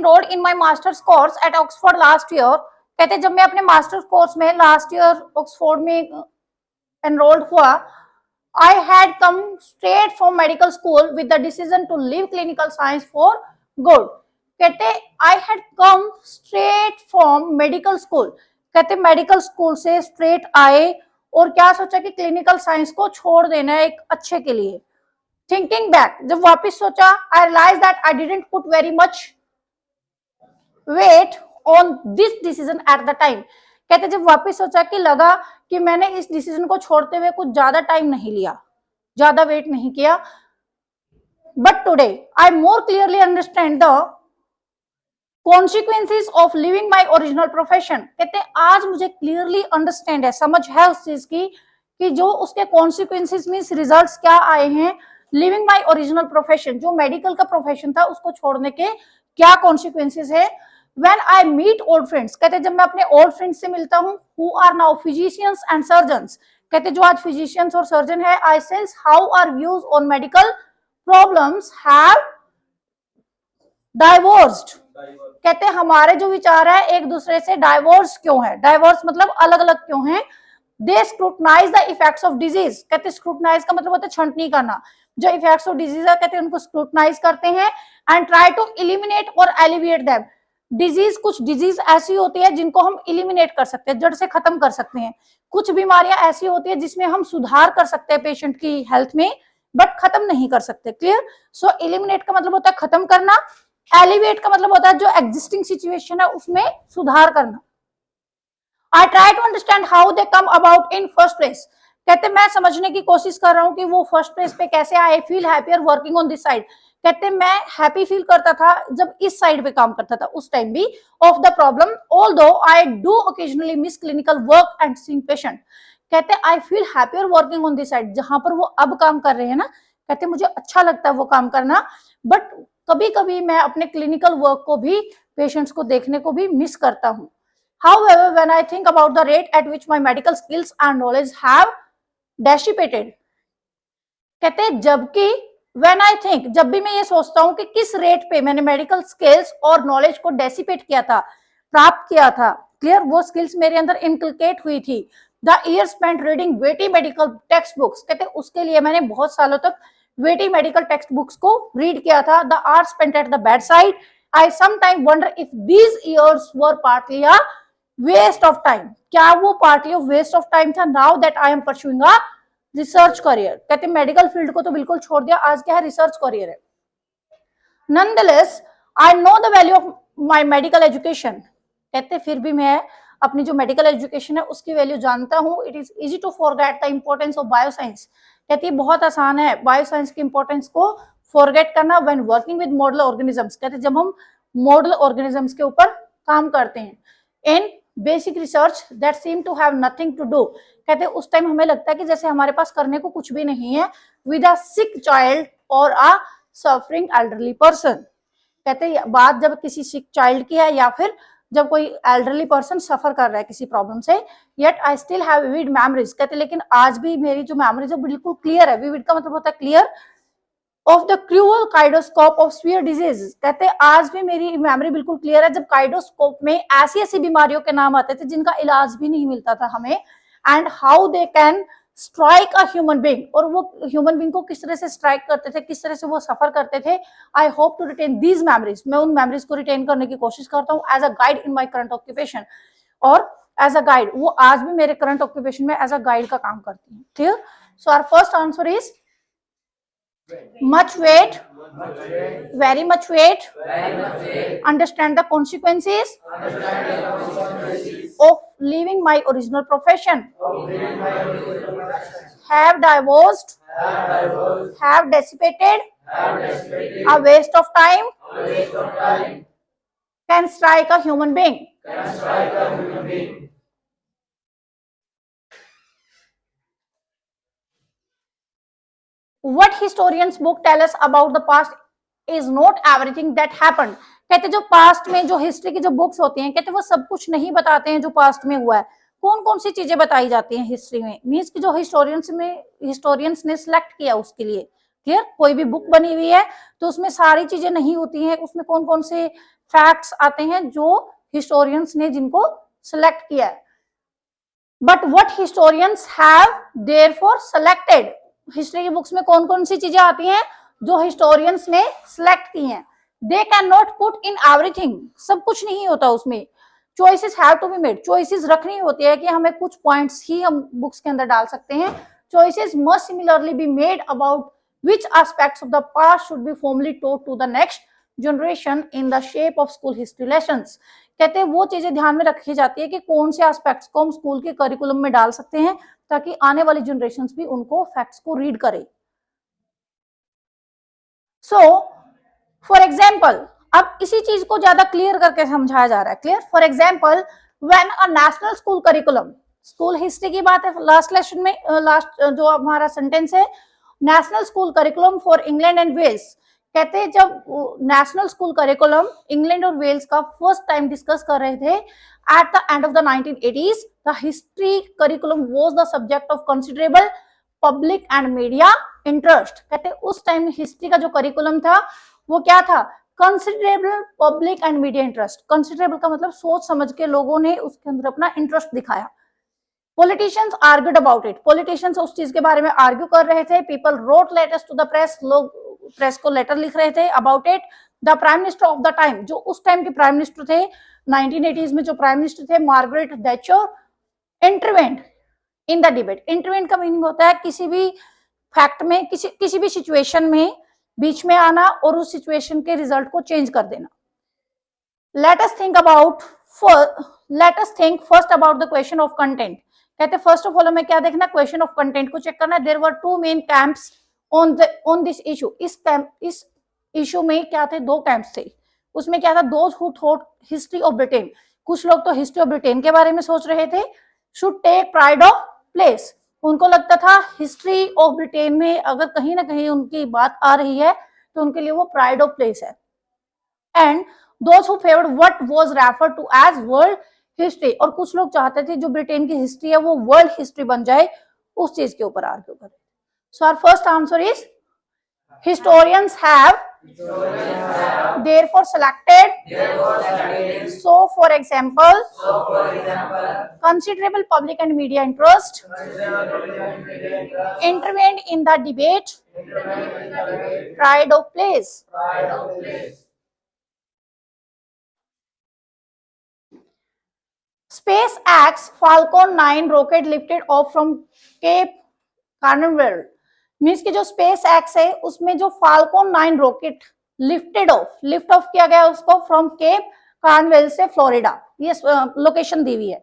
enrolled in my master's course at Oxford last year, कहते जब मैं अपने मास्टर्स कोर्स में लास्ट ईयर ऑक्सफोर्ड में एनरोल्ड हुआ, I had come straight from medical school with the decision to leave clinical science for good. कहते I had come straight from medical school, कहते medical school से straight आए और क्या सोचा कि क्लिनिकल साइंस को छोड़ देना है एक अच्छे के लिए. थिंकिंग बैक, जब वापस सोचा, I realized that I didn't put very much weight on this decision at the time. कहते जब वापस सोचा कि लगा कि मैंने इस डिसीजन को छोड़ते हुए कुछ ज्यादा टाइम नहीं लिया, ज्यादा वेट नहीं किया. But today I more clearly understand the consequences of living my original profession. कहते आज मुझे क्लियरली अंडरस्टैंड है, समझ है उस चीज की कि जो उसके कॉन्सिक्वेंसेस मींस रिजल्ट्स क्या आए हैं लिविंग माई ओरिजिनल प्रोफेशन, जो मेडिकल का प्रोफेशन था उसको छोड़ने के क्या कॉन्सिक्वेंसेस है. When I meet old friends, कहते जब मैं अपने ओल्ड फ्रेंड्स से मिलता हूँ, who are now physicians and surgeons, कहते जो आज फिजिशियंस और सर्जन है, I sense how our views on medical problems have diverged. कहते हमारे जो विचार है एक दूसरे से डाइवर्स क्यों है, डाइवर्स मतलब अलग अलग क्यों है. They scrutinize the effects of disease, कहते स्क्रूटनाइज का मतलब होता है छंटनी करना, जो इफेक्ट्स ऑफ डिजीज है कहते उनको स्क्रूटनाइज करते हैं एंड ट्राई टू एलिमिनेट और एलिविएट देम. डिजीज, कुछ डिजीज ऐसी होती है जिनको हम इलिमिनेट कर सकते हैं, जड़ से खत्म कर सकते हैं. कुछ बीमारियां ऐसी होती है जिसमें हम सुधार कर सकते हैं पेशेंट की हेल्थ में, बट खत्म नहीं कर सकते. क्लियर. सो एलिमिनेट का मतलब होता है खत्म करना, एलिवेट का मतलब होता है जो एग्जिस्टिंग सिचुएशन है उसमें सुधार करना. I try to understand how they come about in first place, कहते मैं समझने की कोशिश कर रहा हूँ कि वो फर्स्ट प्लेस पे कैसे आए. Feel happier working on this side, कहते मैं हैप्पी फील करता था जब इस साइड पे काम करता था उस टाइम भी of the problem, although I do occasionally miss clinical work and seeing patient. कहते I feel happier working on this side, जहां पर वो अब काम कर रहे हैं ना, कहते मुझे अच्छा लगता है वो काम करना, बट कभी कभी मैं अपने क्लिनिकल वर्क को भी, पेशेंट्स को देखने को भी मिस करता हूँ. However, when I think about the rate at which my medical skills and knowledge have dissipated, कहते जबकि when I think, जब भी मैं ये सोचता हूँ कि किस रेट पे मैंने मेडिकल स्किल्स और नॉलेज को डेसिपेट किया था, प्राप्त किया था, क्लियर, वो स्किल्स मेरे अंदर इनकलकेट हुई थी. The year spent reading weighty medical textbooks, कहते उसके लिए मैंने बहुत सालों तक वेटी मेडिकल टेक्स्ट बुक्स को रीड किया था. The hour spent at the bedside, I sometime wonder if these years were partly a waste of time, क्या वो partly of waste of time था. Now that I am pursuing a research career, कहते medical field को तो बिल्कुल छोड़ दिया, आज क्या है रिसर्च करियर है. Nonetheless I know the value of my medical education, कहते फिर भी मैं अपनी जो मेडिकल एजुकेशन है उसकी वैल्यू जानता हूँ. It is easy to forget the importance of bioscience, कहती बहुत आसान है बायोसाइंस की इंपॉर्टेंस को फॉरगेट करना when working with model organisms, कहते जब हम मॉडल ऑर्गेनिजम्स के ऊपर काम करते हैं. In basic research that seem to have nothing to do, कहते उस टाइम हमें लगता है कि जैसे हमारे पास करने को कुछ भी नहीं है. विद अ सिक चाइल्ड और अ सफरिंग एल्डरली पर्सन, कहते बात जब किसी सिक चाइल्ड की है या फिर जब कोई एल्डरली पर्सन सफर कर रहा है किसी प्रॉब्लम से. Yet I still have vivid memories, कहते लेकिन आज भी मेरी जो मेमोरीज है बिल्कुल क्लियर है. विविड का मतलब होता है clear. Of the cruel kaleidoscope of sphere disease, कहते आज भी मेरी मेमोरी बिल्कुल क्लियर है जब काइडोस्कोप में ऐसी ऐसी बीमारियों के नाम आते थे जिनका इलाज भी नहीं मिलता था हमें. And how they can strike a human being, और वो ह्यूमन बीइंग को किस तरह से स्ट्राइक करते थे, किस तरह से वो सफर करते थे. I hope to retain these memories, मैं उन मेमोरीज को रिटेन करने की कोशिश करता हूँ as a guide in my current occupation, और एज अ गाइड वो आज भी मेरे करंट ऑक्यूपेशन में एज अ गाइड का काम करती है. Clear. So our first answer is much weight, very much weight, understand the consequences of leaving my original profession, have divorced, have dissipated, a waste of time, can strike a human being. What historians book tell us about the past is not everything that happened, कहते जो past में जो history की जो books होती हैं कहते वो सब कुछ नहीं बताते हैं जो पास्ट में हुआ है. कौन कौन सी चीजें बताई जाती हैं हिस्ट्री में, मीन्स की जो हिस्टोरियंस ने सिलेक्ट किया उसके लिए. क्लियर. कोई भी बुक बनी हुई है तो उसमें सारी चीजें नहीं होती हैं, उसमें कौन कौन से फैक्ट्स आते हैं जो हिस्टोरियंस ने जिनको सिलेक्ट किया है। But what historians have therefore selected, history की बुक्स में कौन कौन सी चीजें आती हैं जो हिस्टोरियंस ने सिलेक्ट की हैं। They can not put in everything, सब कुछ नहीं होता उसमें। Choices have to be made, choices रखनी होती है कि हमें कुछ पॉइंट्स ही हम बुक्स के अंदर डाल सकते हैं। Choices must similarly be made about which aspects of the past should be formally taught to the next generation in the shape of school history lessons। कहते हैं वो चीजें ध्यान में रखी जाती है कि कौन से एस्पेक्ट्स को हम स्कूल के करिकुलम में डाल सकते हैं ताकि आने वाली जनरेशन भी उनको फैक्ट्स को रीड करे। सो फॉर एग्जाम्पल, अब इसी चीज को ज्यादा क्लियर करके समझाया जा रहा है। Clear, for example when a national school curriculum, school history की बात है लास्ट लेसन में, लास्ट जो हमारा सेंटेंस है national school curriculum for England and Wales. कहते हैं जब नेशनल स्कूल करिकुलम इंग्लैंड और वेल्स का फर्स्ट टाइम डिस्कस कर रहे थे at the end of the 1980s, the history curriculum was the subject of considerable public and media interest. कहते हैं उस टाइम हिस्ट्री का जो करिकुलम था वो क्या था, considerable public and media interest. Considerable का मतलब सोच समझ के लोगों ने उसके अंदर अपना इंटरेस्ट दिखाया। Politicians argued about it, politicians उस चीज के बारे में आर्ग्यू कर रहे थे। People wrote letters to the press, लोग प्रेस को लेटर लिख रहे थे about it. The prime minister of the time, जो उस टाइम के प्राइम मिनिस्टर थे 1980s में जो प्राइम मिनिस्टर थे, Margaret Thatcher, intervened in the debate. Intervened का मीनिंग होता है किसी भी फैक्ट में, किसी भी सिचुएशन में बीच में आना और उस सिचुएशन के रिजल्ट को चेंज कर देना। Let us think first about the question of content. कहते फर्स्ट ऑफ ऑल हमें क्या देखना, क्वेश्चन ऑफ कंटेंट को चेक करना। There were two main camps on this issue. इस इशू में क्या थे, दो कैंप्स थे। उसमें क्या था, those who thought history of Britain, कुछ लोग तो हिस्ट्री ऑफ ब्रिटेन के बारे में सोच रहे थे, should take pride of place. उनको लगता था हिस्ट्री ऑफ ब्रिटेन में अगर कहीं ना कहीं उनकी बात आ रही है तो उनके लिए वो प्राइड ऑफ प्लेस है। And those who favoured what was referred to as world history, और कुछ लोग चाहते थे जो ब्रिटेन की हिस्ट्री है वो वर्ल्ड हिस्ट्री बन जाए, उस चीज के ऊपर आर्ग्यू करें। So our first answer is historians have therefore selected, so for example considerable public and media interest intervened in the debate, pride of place। SpaceX Falcon 9 rocket lifted off from Cape Canaveral, means कि जो space x है उसमें जो falcon 9 rocket lift off किया गया उसको from cap कार्नवेल से Florida, ये लोकेशन दी हुई है,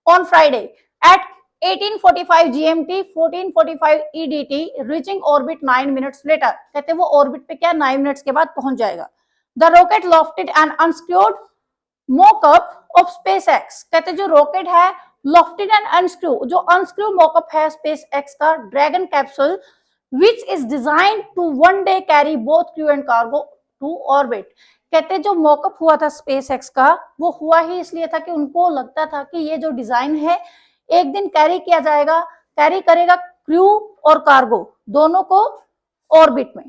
on Friday at 1845 GMT 1445 EDT reaching orbit 9 minutes later. कहते हैं वो ऑर्बिट पे क्या 9 मिनट्स के बाद पहुंच जाएगा। The rocket lofted and unscrewed mock-up of SpaceX. कहते हैं जो रॉकेट है लॉफ्टेड एंड अनस्क्रू, जो अनस्क्रू मॉकअप है स्पेसएक्स का dragon capsule which is designed to one day carry both crew and cargo to orbit। कहते हैं जो मॉकअप हुआ था स्पेसएक्स का वो हुआ ही इसलिए था कि उनको लगता था कि ये जो डिजाइन है एक दिन कैरी किया जाएगा, कैरी करेगा क्रू और कार्गो दोनों को ऑर्बिट में।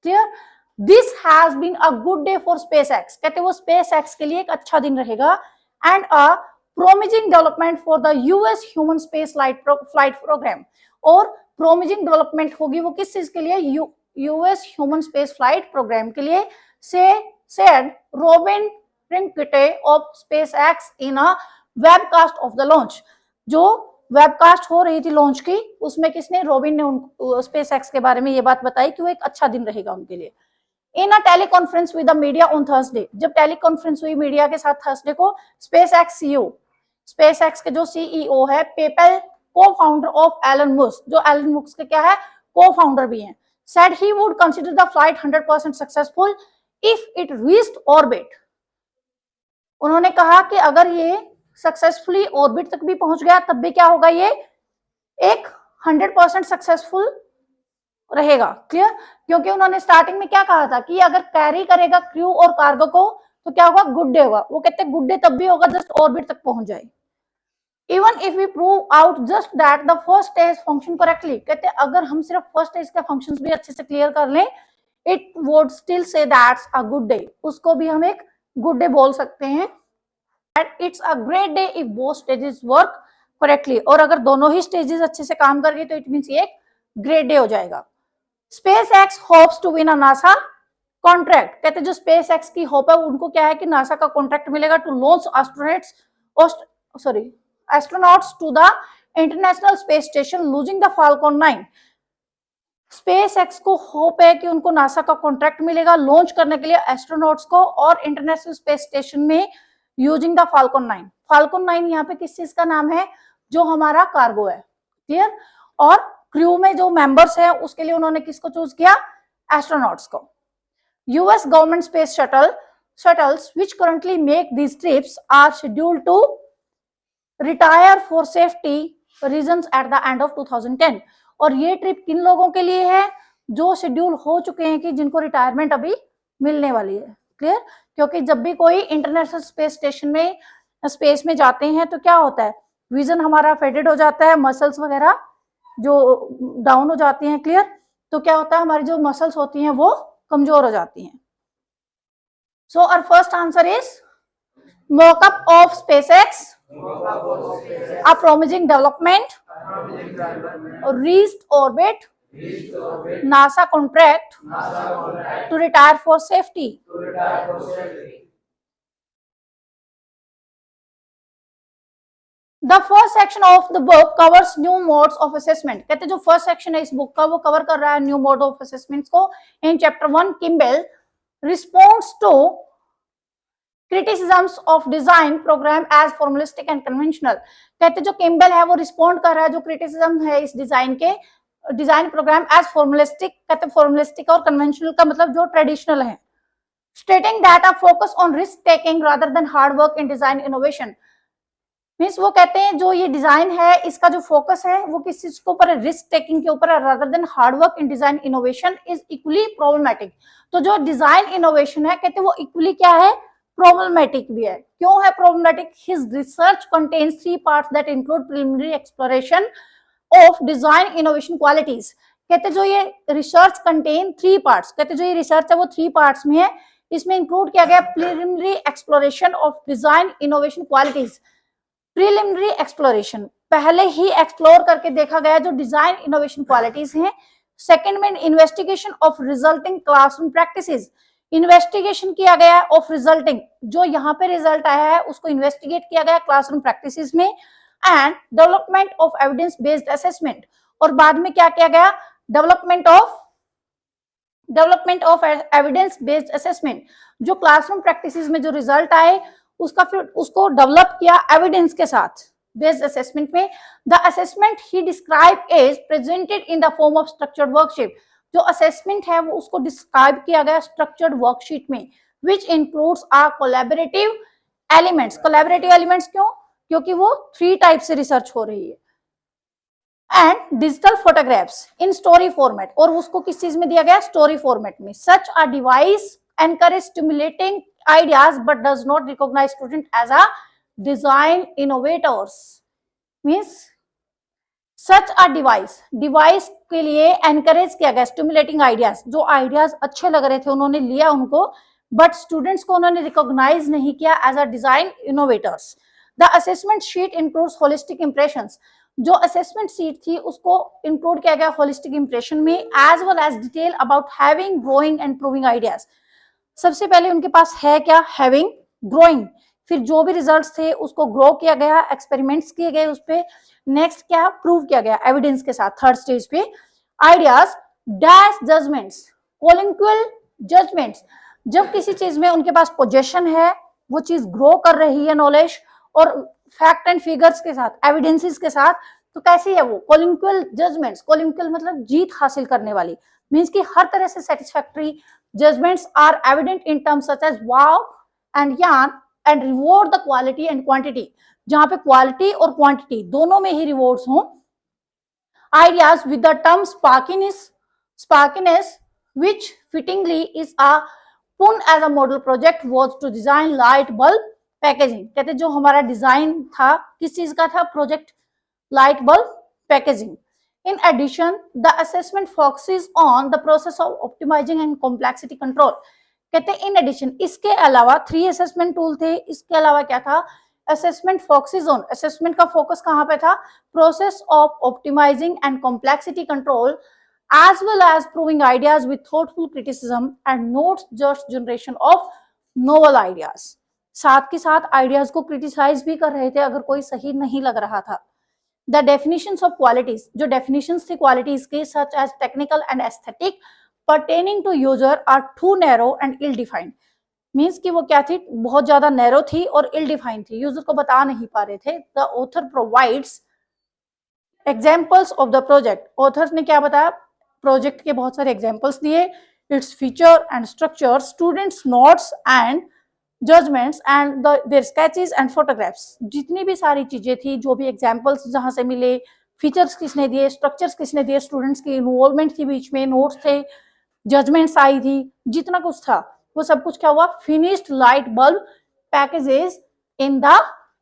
Clear, this has been a good day for SpaceX. कहते हैं वो स्पेसएक्स के लिए एक अच्छा दिन रहेगा and a promising development for the US human space flight program. और प्रोमिजिंग डेवलपमेंट होगी वो किस चीज के लिए, US human space flight program के लिए, said Robin Trinkete of SpaceX in a webcast of the launch। जो वेबकास्ट हो रही थी लॉन्च की उसमें किसने, रॉबिन ने SpaceX के बारे में ये बात बताई कि वो एक अच्छा दिन रहेगा उनके लिए। In a teleconference with the media on Thursday, जब टेलीकॉन्फ्रेंस हुई मीडिया के साथ थर्सडे को, SpaceX CEO, SpaceX के जो CEO है PayPal co-founder of Elon Musk, जो एलन मुस्क के क्या है co-founder भी हैं, said he would consider the flight 100% successful if it reached orbit। उन्होंने कहा कि अगर ये सक्सेसफुली ऑर्बिट तक भी पहुंच गया तब भी क्या होगा, ये एक 100% सक्सेसफुल रहेगा। क्लियर, क्योंकि उन्होंने स्टार्टिंग में क्या कहा था कि अगर कैरी करेगा क्रू और कार्गो को तो क्या होगा, गुड डे होगा। वो कहते हैं गुड डे तब भी होगा जस्ट ऑर्बिट तक पहुंच जाए। Even if we prove out just that the first stage function correctly, कहते हैं अगर हम सिर्फ फर्स्ट स्टेज के फंक्शंस भी अच्छे से क्लियर कर लें, it would still say that's a good day, उसको भी हम एक गुड डे बोल सकते हैं। And it's a great day if both stages work correctly, और अगर दोनों ही स्टेजेस अच्छे से काम कर गए तो इट मीन्स ये एक ग्रेट डे हो जाएगा। SpaceX hopes to win a NASA contract, कहते जो स्पेस एक्स की होप है उनको क्या है कि नासा का कॉन्ट्रैक्ट मिलेगा to launch astronauts to the International Space Station losing the Falcon 9। SpaceX को होप है कि उनको नासा का कॉन्ट्रैक्ट मिलेगा लॉन्च करने के लिए एस्ट्रोनॉट्स को और इंटरनेशनल स्पेस स्टेशन में यूजिंग द फाल्कन 9। फाल्कन 9 यहाँ पे किस चीज का नाम है, जो हमारा कार्गो है, क्लियर। और क्रू में जो मेंबर्स हैं उसके लिए उन्होंने किसको चूज किया, एस्ट्रोनॉट्स को। US government space shuttles which currently make these trips are scheduled to retire for safety reasons at the end of 2010। और ये ट्रिप किन लोगों के लिए है, जो शेड्यूल हो चुके हैं कि जिनको रिटायरमेंट अभी मिलने वाली है, क्लियर। क्योंकि जब भी कोई इंटरनेशनल स्पेस स्टेशन में स्पेस में जाते हैं तो क्या होता है, विजन हमारा फेडेड हो जाता है, मसल्स वगैरह जो डाउन हो जाती हैं, क्लियर। तो क्या होता है, हमारी जो मसल्स होती हैं वो कमजोर हो जाती हैं। So our first answer is mock-up of SpaceX, a promising development, reached orbit, NASA contract to retire for safety। The first section of the book covers new modes of assessment। कहते जो first section है इस book का वो cover कर रहा है new mode of assessment को। In chapter 1 Kimbell response to criticisms of design program as formalistic and conventional। कहते जो किम्बल है वो रिस्पॉन्ड कर रहा है जो क्रिटिसिज्म है इस डिजाइन के, डिजाइन प्रोग्राम एज फॉर्मुलिस्टिक, कहते फॉर्मुलिस्टिक और कन्वेंशनल का मतलब जो ट्रेडिशनल है। Stating that a focus on risk taking rather than hard work in design innovation. Means वो कहते हैं जो ये डिजाइन है इसका जो फोकस है वो किस चीज के ऊपर है, रिस्क टेकिंग के ऊपर है, rather than hard work in design innovation is equally problematic. तो जो डिजाइन इनोवेशन है कहते वो इक्वली क्या है, प्रॉब्लमैटिक भी है। क्यों है problematic, his research contains 3 parts that include preliminary exploration of design innovation qualities. कहते जो ये रिसर्च कंटेन 3 पार्ट्स, कहते जो ये रिसर्च है वो 3 पार्ट्स में है। इसमें इंक्लूड किया गया preliminary exploration of design innovation qualities. Preliminary exploration पहले ही एक्सप्लोर करके देखा गया जो डिजाइन इनोवेशन क्वालिटीज हैं। सेकंड में investigation of resulting classroom practices, investigation किया गया ऑफ रिजल्टिंग, जो यहाँ पे रिजल्ट आया है उसको इन्वेस्टिगेट किया गया क्लासरूम प्रैक्टिसेस में। And development of evidence based assessment, और बाद में क्या किया गया, development of evidence based assessment, जो क्लासरूम प्रैक्टिसेस में जो रिजल्ट आए उसका फिर उसको डेवलप किया एविडेंस के साथ बेस्ड असेसमेंट में। The assessment he describe is presented in the form of structured worksheet, जो असेसमेंट है वो उसको डिस्क्राइब किया गया स्ट्रक्चर्ड वर्कशीट में, which includes are collaborative elements. Collaborative elements क्यों, क्योंकि वो 3 टाइप से रिसर्च हो रही है। And digital photographs in story format, और उसको किस चीज में दिया गया, स्टोरी फॉर्मेट में। Such a device encourage stimulating ideas but does not recognize student as a design innovators। means such a device के लिए encourage किया गया stimulating ideas, जो ideas अच्छे लग रहे थे उन्होंने लिया उनको, but students को उन्होंने recognize नहीं किया as a design innovators। the assessment sheet includes holistic impressions, जो assessment sheet थी उसको include किया गया holistic impression में, as well as detail about having, growing and proving ideas। सबसे पहले उनके पास है क्या, हैविंग, ग्रोइंग, फिर जो भी रिजल्ट्स थे उसको ग्रो किया गया, एक्सपेरिमेंट्स किए गए उस पे, नेक्स्ट क्या प्रूव किया गया एविडेंस के साथ थर्ड स्टेज पे। आइडियाज डैश जजमेंट्स, कोलिंक्वल जजमेंट्स, जब किसी चीज में उनके पास पोजेशन है वो चीज ग्रो कर रही है नॉलेज और फैक्ट एंड फिगर्स के साथ, एविडेंसेस के साथ, तो कैसी है वो कोलिंक्वल जजमेंट्स। कोलिंक्वल मतलब जीत हासिल करने वाली, मीन्स कि हर तरह से satisfactory judgments are evident in terms such as wow and yarn and reward the quality and quantity, जहां पे क्वालिटी और क्वांटिटी दोनों में ही रिवॉर्ड्स हों। ideas with the term sparkiness which fittingly is a pun as a model project was to design light bulb packaging। कहते जो हमारा design था किस चीज का था, project light bulb packaging. In addition, the assessment focuses on the process of optimizing and complexity control। कहते हैं इन एडिशन, इसके अलावा 3 असेसमेंट टूल थे, इसके अलावा क्या था, असेसमेंट फोकसेस ऑन, असेसमेंट का फोकस कहां पे था, process of optimising and complexity control as well as proving ideas with thoughtful criticism and not just generation of novel ideas. साथ के साथ आइडियाज को क्रिटिसाइज भी कर रहे थे अगर कोई सही नहीं लग रहा था. द डेफिनेशंस ऑफ क्वालिटीज, जो डेफिनेशंस थी क्वालिटीज के, such as technical and aesthetic pertaining to user are too narrow and ill defined. Means कि वो क्या थी, बहुत ज्यादा नैरो थी और इल डिफाइंड थी, यूजर को बता नहीं पा रहे थे. The author provides examples of the project, author ने क्या बताया, प्रोजेक्ट के बहुत सारे एग्जाम्पल्स दिए, its feature and structure, students notes and judgements and their sketches and photographs, जितनी भी सारी चीजें थी, जो भी एग्जाम्पल्स जहां से मिले, फीचर्स किसने दिए, स्ट्रक्चर्स किसने दिए, स्टूडेंट्स की इन्वॉल्वमेंट थी बीच में, नोट्स थे, जजमेंट्स आई थी, जितना कुछ था वो सब कुछ क्या हुआ, finished light bulb packages in the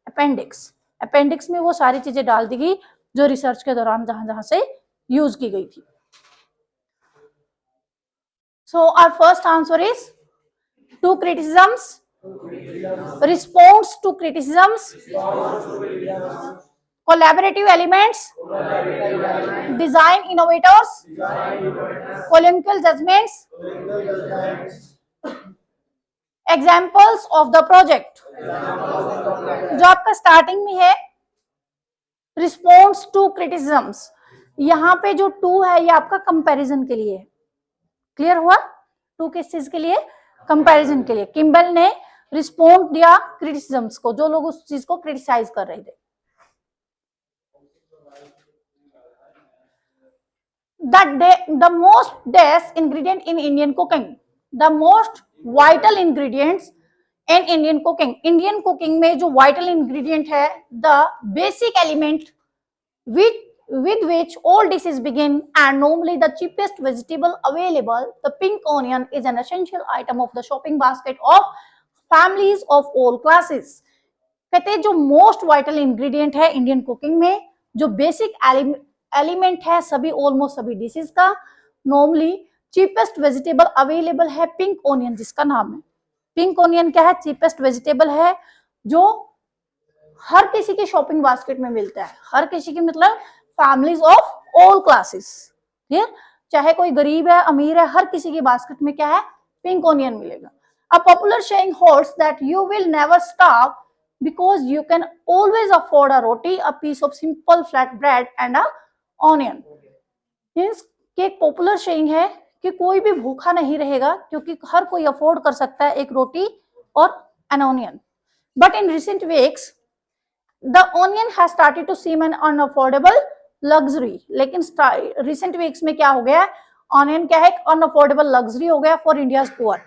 appendix, appendix में वो सारी चीजें डाल दी गई जो रिसर्च के दौरान जहां जहां से यूज की गई थी. So our first answer is to criticisms, response to criticisms, collaborative elements, design innovators, colloquial judgments, examples of the project. जो आपका स्टार्टिंग में है रिस्पॉन्स टू क्रिटिसिजम्स, यहाँ पे जो टू है ये आपका कंपैरिजन के लिए, क्लियर हुआ, टू किस चीज के लिए, कंपैरिजन के लिए. किम्बल ने रिस्पॉन्ड दिया क्रिटिसिजम्स को, जो लोग उस चीज को क्रिटिसाइज कर रहे थे. The most best ingredient in Indian cooking, the most vital ingredients in Indian cooking. Indian cooking में जो vital ingredient है, the basic element with which all dishes begin and normally the cheapest vegetable available, the pink onion is an essential item of the shopping basket of families of all classes. कहते हैं जो most vital ingredient है Indian cooking में, जो basic element है सभी almost सभी dishes का, नॉर्मली चीपेस्ट वेजिटेबल अवेलेबल है पिंक ओनियन, जिसका नाम है पिंक ओनियन. क्या है, चीपेस्ट वेजिटेबल है जो हर किसी के शॉपिंग बास्केट में मिलता है, हर किसी की मतलब फैमिलीज ऑफ ऑल क्लासेस, ठीक, चाहे कोई गरीब है अमीर है, हर किसी की बास्केट में क्या है, पिंक ओनियन मिलेगा. A popular saying holds that you will never starve because you can always afford a roti, a piece of simple flat bread and a onion. Means कि एक पॉपुलर सेइंग है कि कोई भी भूखा नहीं रहेगा क्योंकि हर कोई अफोर्ड कर सकता है एक रोटी और an onion. But in recent weeks the onion has started to seem an unaffordable luxury. लेकिन रिसेंट वीक्स में क्या हो गया है, ऑनियन क्या है, एक अनअफोर्डेबल लग्जरी हो गया फॉर इंडियाज पुअर.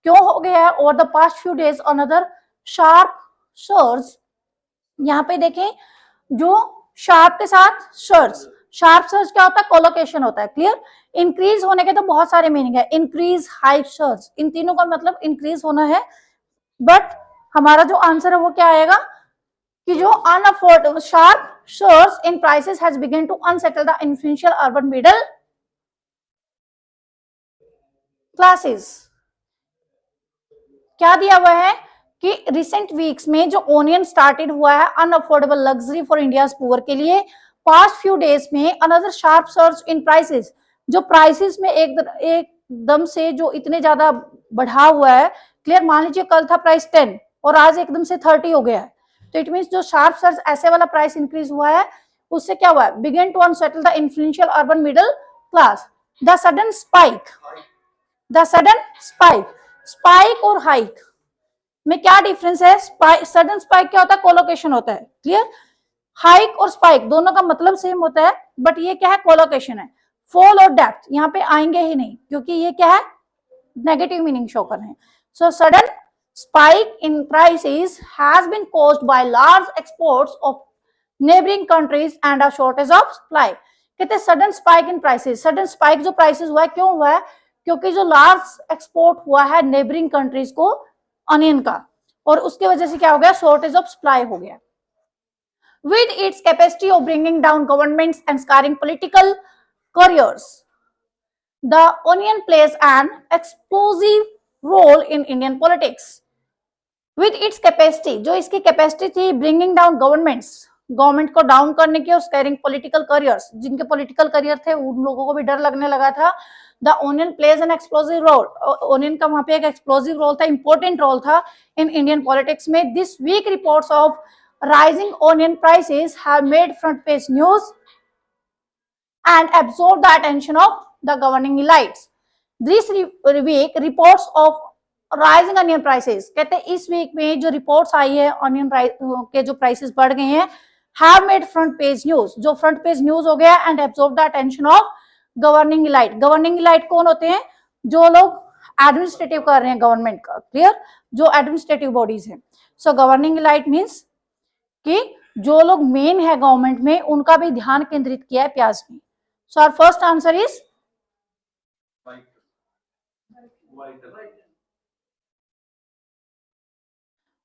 क्यों हो गया है, over the past few days another sharp surge, यहाँ पे देखें जो शार्प के साथ सर्ज, शार्प सर्ज क्या होता है, कोलोकेशन होता है, क्लियर. इंक्रीज होने के तो बहुत सारे मीनिंग है, इंक्रीज, हाइक, सर्ज, इन तीनों का मतलब इंक्रीज होना है. बट हमारा जो आंसर है वो क्या आएगा कि जो unaffordable sharp surge in prices has begun to unsettle the influential urban middle classes. क्या दिया हुआ है कि रिसेंट वीक्स में जो ओनियन स्टार्टेड हुआ है unaffordable luxury for India's poor के लिए, पास्ट फ्यू डेज में another sharp surge in prices, जो प्राइसेस में एकदम से जो इतने ज्यादा बढ़ा हुआ है, क्लियर. मान लीजिए कल था प्राइस 10 और आज एकदम से 30 हो गया है, तो इट मीन्स जो शार्प सर्ज ऐसे वाला प्राइस इंक्रीज हुआ है उससे क्या हुआ है, begin to unsettle the influential urban middle class. The sudden spike, spike और हाइक में क्या डिफरेंस है, सडन स्पाइक क्या होता है, कोलोकेशन होता है, क्लियर. हाइक और स्पाइक दोनों का मतलब सेम होता है, बट ये क्या है, कोलोकेशन है. फॉल और डेप्थ यहाँ पे आएंगे ही नहीं क्योंकि ये क्या है, नेगेटिव मीनिंग शो कर रहे हैं. So sudden spike in prices has been caused by large exports of neighbouring countries and a shortage of supply. कहते हैं sudden spike in prices, sudden spike जो प्राइसेस हुआ है क्यों हुआ है, क्योंकि जो लार्ज एक्सपोर्ट हुआ है नेबरिंग कंट्रीज को ऑनियन का, और उसके वजह से क्या हो गया, शॉर्टेज ऑफ सप्लाई हो गया. With its capacity of bringing down governments and scarring political careers, the onion plays an explosive role in Indian politics. With its capacity, जो इसकी कैपेसिटी थी bringing down governments, गवर्नमेंट को down करने की और scaring political careers, जिनके political career थे उन लोगों को भी डर लगने लगा था. The onion plays an explosive role. Onion का वहां पे एक एक्सप्लोसिव रोल था, इंपॉर्टेंट रोल था इन इंडियन पॉलिटिक्स में. This week reports of rising onion prices have made front page news and absorbed the attention of the governing elites. This week reports of rising onion prices, कहते हैं इस week में जो reports आई है onion के जो prices बढ़ गए हैं, have made front page news, जो फ्रंट पेज न्यूज हो गया and absorb the attention of governing elite. Governing elite कौन होते हैं? जो लोग एडमिनिस्ट्रेटिव कर रहे हैं गवर्नमेंट का, क्लियर, जो एडमिनिस्ट्रेटिव बॉडीज हैं. सो गवर्निंग इलाइट मीन्स कि जो लोग मेन है गवर्नमेंट में, उनका भी ध्यान केंद्रित किया है प्याज में. So our first answer is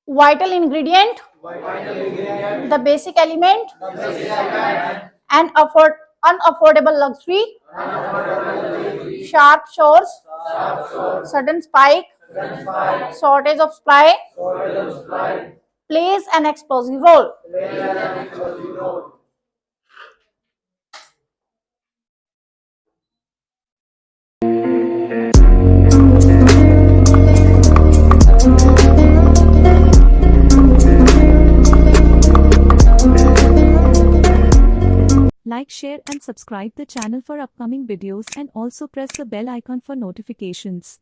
vital ingredient, the basic element, and unaffordable luxury, sharp shores, sudden spike, shortage of supply, plays an explosive role. Like, share and subscribe the channel for upcoming videos and also press the bell icon for notifications.